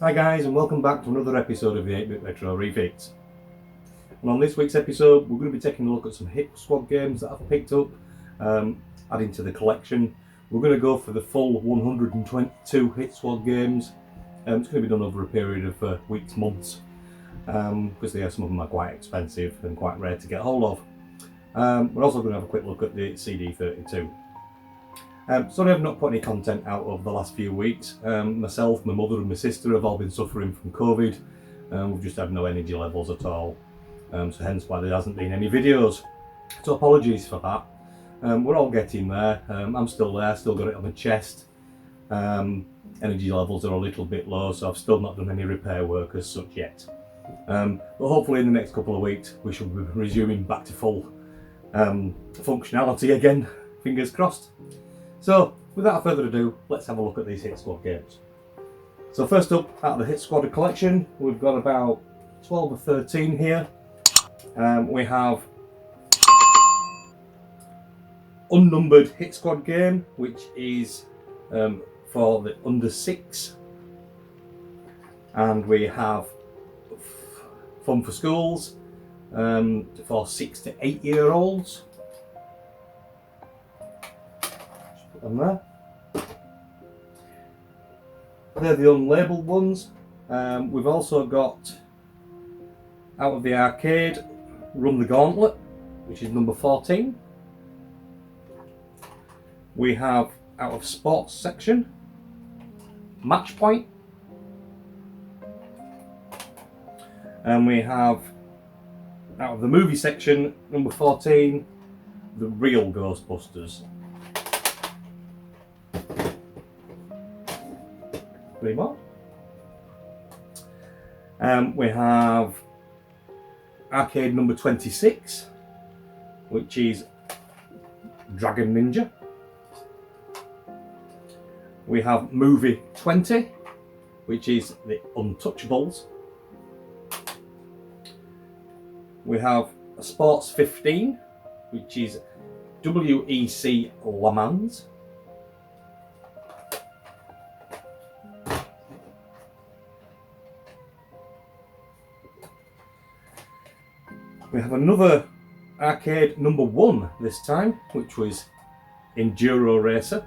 Hi guys, and welcome back to another episode of the 8-Bit Retro Refix. And on this week's episode we're going to be taking a look at some hit squad games that I've picked up, adding to the collection. We're going to go for the full 122 hit squad games. It's going to be done over a period of weeks, months, because some of them are quite expensive and quite rare to get hold of. We're also going to have a quick look at the CD32. Sorry I've not put any content out over the last few weeks. Myself, my mother and my sister have all been suffering from COVID. We've just had no energy levels at all, so hence why there hasn't been any videos. So apologies for that. We're all getting there. I'm still there, still got it on my chest. Energy levels are a little bit low, so I've still not done any repair work as such yet. But hopefully in the next couple of weeks we should be resuming back to full functionality again, fingers crossed. So, without further ado, let's have a look at these hit squad games. So first up, out of the hit squad collection, we've got about 12 or 13 here. We have unnumbered hit squad game, which is for the under 6, and we have fun for schools for 6 to 8 year olds. Them there. They're the unlabelled ones. We've also got out of the arcade Run the Gauntlet, which is number 14. We have out of sports section Match Point, and we have out of the movie section number 14 The Real Ghostbusters. 3 more. We have arcade number 26, which is Dragon Ninja. We have movie 20, which is The Untouchables. We have sports 15, which is WEC Le Mans. We have another arcade number 1 this time, which was Enduro Racer.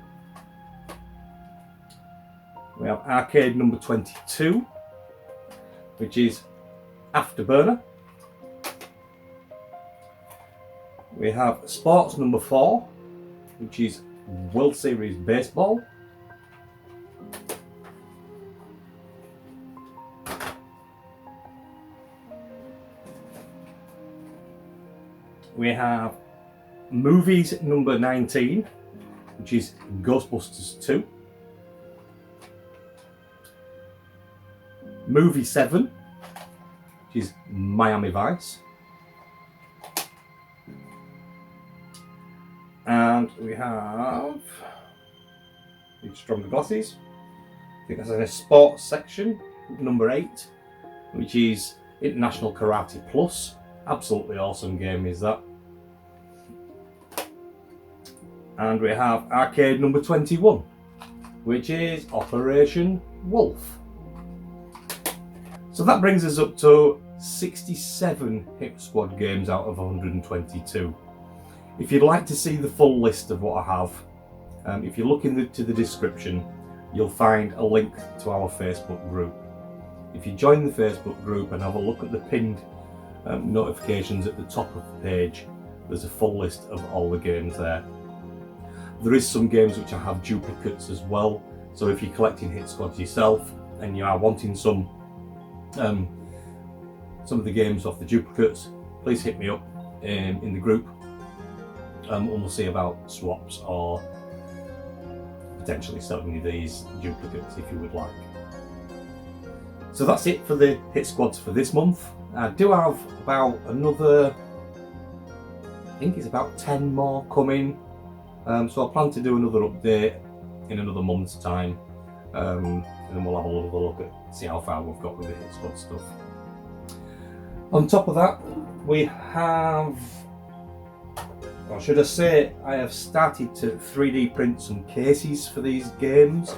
We have arcade number 22, which is Afterburner. We have sports number 4, which is World Series Baseball. We have movies number 19, which is Ghostbusters 2. Movie 7, which is Miami Vice. And we have these stronger glasses. I think that's in a sports section, number 8, which is International Karate Plus. Absolutely awesome game is that. And we have arcade number 21, which is Operation Wolf. So that brings us up to 67 hit squad games out of 122. If you'd like to see the full list of what I have, if you look into the description, you'll find a link to our Facebook group. If you join the Facebook group and have a look at the pinned notifications at the top of the page, there's a full list of all the games there. There is some games which I have duplicates as well, so if you're collecting hit squads yourself and you are wanting some of the games off the duplicates, please hit me up in the group, and we'll see about swaps or potentially selling you these duplicates if you would like. So that's it for the hit squads for this month. I do have about another, I think it's about 10 more coming, so I plan to do another update in another month's time, and then we'll have a little look at see how far we've got with the hit squad stuff. On top of that, we have, or should I say, I have started to 3D print some cases for these games.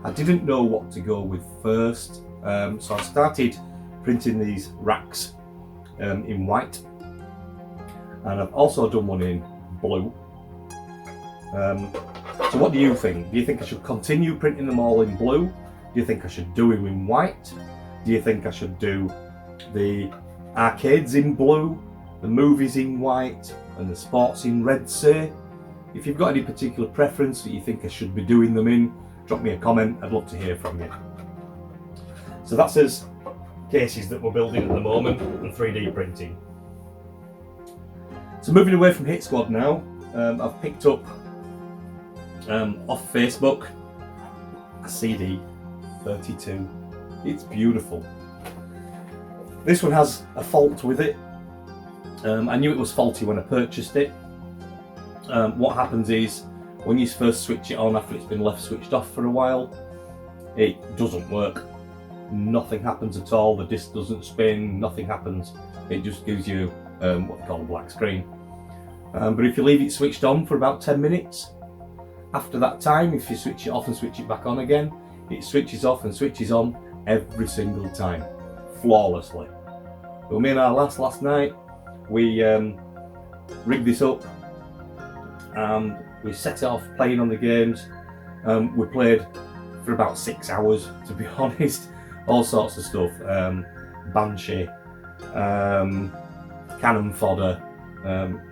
I didn't know what to go with first. So I started printing these racks in white, and I've also done one in blue. So what do you think? Do you think I should continue printing them all in blue? Do you think I should do them in white? Do you think I should do the arcades in blue, the movies in white, and the sports in red, say? If you've got any particular preference that you think I should be doing them in, drop me a comment. I'd love to hear from you. So that's us cases that we're building at the moment and 3D printing. So moving away from Hit Squad now, I've picked up off Facebook a CD32. It's beautiful. This one has a fault with it. I knew it was faulty when I purchased it. What happens is when you first switch it on after it's been left switched off for a while, it doesn't work. Nothing happens at all. The disc doesn't spin, nothing happens. It just gives you what they call a black screen. But if you leave it switched on for about 10 minutes, after that time, if you switch it off and switch it back on again, it switches off and switches on every single time, flawlessly. Well, me and our last night, we rigged this up and we set it off playing on the games. We played for about 6 hours, to be honest. All sorts of stuff, Banshee, Cannon Fodder,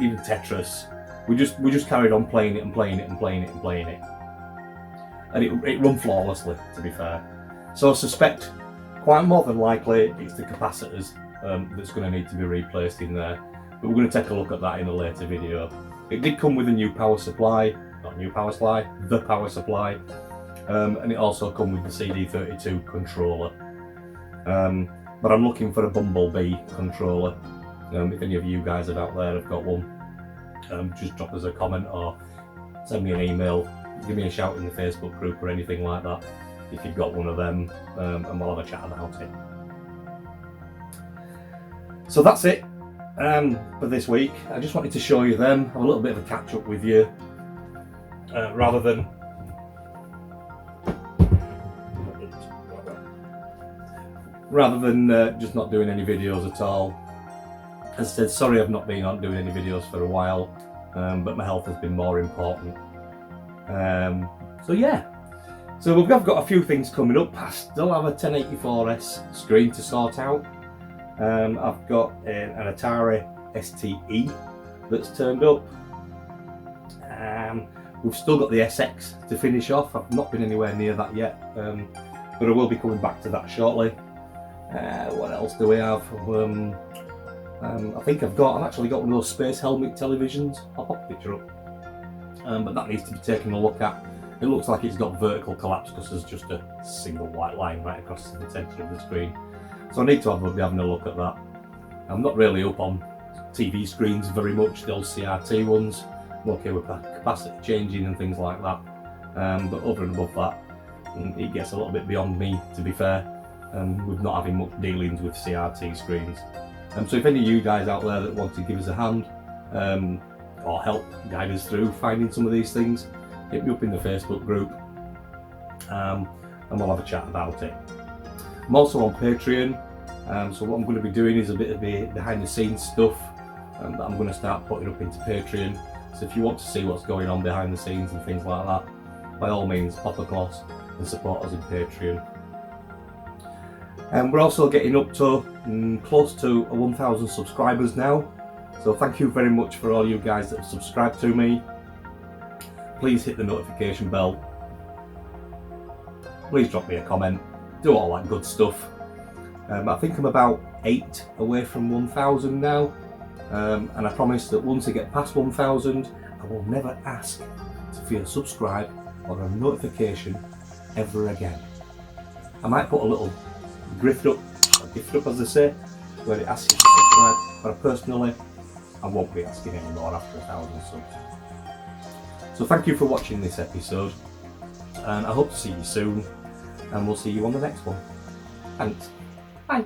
even Tetris. We just carried on playing it and playing it and playing it and playing it, and it run flawlessly, to be fair. So I suspect, quite more than likely, it's the capacitors that's going to need to be replaced in there. But we're going to take a look at that in a later video. It did come with a new power supply, not new power supply, the power supply, and it also come with the CD32 controller. But I'm looking for a Bumblebee controller. If any of you guys are out there have got one, just drop us a comment or send me an email, give me a shout in the Facebook group or anything like that if you've got one of them, and we'll have a chat about it. So that's it for this week. I just wanted to show you them, have a little bit of a catch up with you, rather than just not doing any videos at all. As I said, sorry I've not been on doing any videos for a while, but my health has been more important. So yeah, so we've got a few things coming up. I still have a 1084S screen to sort out. I've got an Atari STE that's turned up. We've still got the SX to finish off. I've not been anywhere near that yet, but I will be coming back to that shortly. What else do we have? I think I've actually got one of those space helmet televisions. I'll pop a picture up. But that needs to be taken a look at. It looks like it's got vertical collapse because there's just a single white line right across the centre of the screen. So I need to be having a look at that. I'm not really up on TV screens very much, the old CRT ones. I'm okay with capacity changing and things like that. But over and above that, it gets a little bit beyond me, to be fair, with not having much dealings with CRT screens. So if any of you guys out there that want to give us a hand, or help guide us through finding some of these things, hit me up in the Facebook group, and we'll have a chat about it. I'm also on Patreon, so what I'm going to be doing is a bit of the behind the scenes stuff that I'm going to start putting up into Patreon. So if you want to see what's going on behind the scenes and things like that, by all means pop across and support us in Patreon. And we're also getting up to close to 1,000 subscribers now, so thank you very much for all you guys that have subscribed to me. Please hit the notification bell, please drop me a comment, do all that good stuff. I think I'm about 8 away from 1,000 now, and I promise that once I get past 1,000 I will never ask for a subscribe or a notification ever again. I might put a little gift up as they say, where it asks you to subscribe, but personally I won't be asking anymore after 1,000 subs. So thank you for watching this episode, and I hope to see you soon, and we'll see you on the next one. Thanks. Bye.